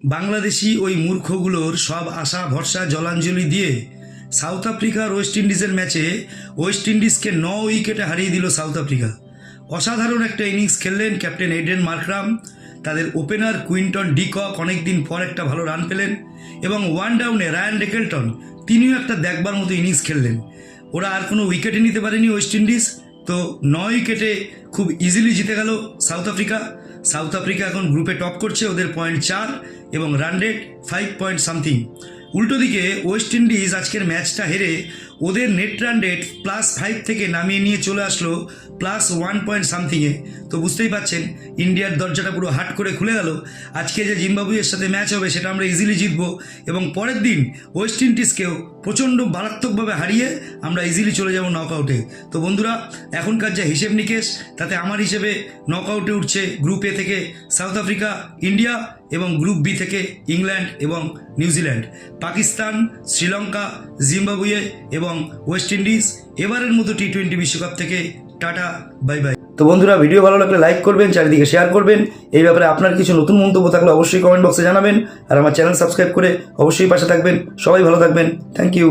বাংলাদেশি ওই মূর্খগুলোর সব আশা ভরসা জলাঞ্জলি দিয়ে সাউথ আফ্রিকার ওয়েস্ট ইন্ডিজের ম্যাচে ওয়েস্ট ইন্ডিজকে 9 উইকেটে হারিয়ে দিল সাউথ আফ্রিকা। অসাধারণ একটা ইনিংস খেললেন ক্যাপ্টেন এইডেন মার্করাম। তাদের ওপেনার কুইন্টন ডিকক অনেকদিন পর একটা ভালো রান পেলেন এবং ওয়ান ডাউনে রায়ান রেকেলটন তিনিও একটা দেখবার মতো ইনিংস খেললেন। ওরা আর কোনো উইকেটে নিতে পারেনি ওয়েস্ট ইন্ডিজ, তো 9 উইকেটে খুব ইজিলি জিতে গেল সাউথ আফ্রিকা। সাউথ আফ্রিকা এখন গ্রুপে টপ করছে, ওদের পয়েন্ট 4 এবং রান রেট 5 পয়েন্ট সামথিং। উল্টো দিকে ওয়েস্ট ইন্ডিজ আজকের ম্যাচটা হেরে ওদের নেট রান রেট +5 থেকে নামিয়ে নিয়ে চলে আসলো +1 পয়েন্ট সামথিংয়ে। তো বুঝতেই পাচ্ছেন ইন্ডিয়ার দরজাটা পুরো হাট করে খুলে গেল। আজকে যে জিম্বাবুয়ের সাথে ম্যাচ হবে সেটা আমরা ইজিলি জিতবো এবং পরের দিন ওয়েস্ট ইন্ডিজকেও প্রচণ্ড মারাত্মকভাবে হারিয়ে আমরা ইজিলি চলে যাব নকআউটে। তো বন্ধুরা, এখনকার যে হিসেব নিকেশ তাতে আমার হিসেবে নকআউটে উঠছে গ্রুপ এ থেকে সাউথ আফ্রিকা, ইন্ডিয়া এবং গ্রুপ বি থেকে ইংল্যান্ড এবং নিউজিল্যান্ড। পাকিস্তান, শ্রীলঙ্কা, জিম্বাবুয়ে এবং ওয়েস্ট ইন্ডিজ এবারের মতো টি20 বিশ্বকাপ থেকে টাটা, বাই বাই। তো বন্ধুরা, ভিডিও ভালো লাগলে লাইক করবেন, চারিদিকে শেয়ার করবেন। এই ব্যাপারে আপনার কিছু নতুন মন্তব্য থাকলে অবশ্যই কমেন্ট বক্সে জানাবেন আর আমার চ্যানেল সাবস্ক্রাইব করে অবশ্যই পাশে থাকবেন। সবাই ভালো থাকবেন। Thank you.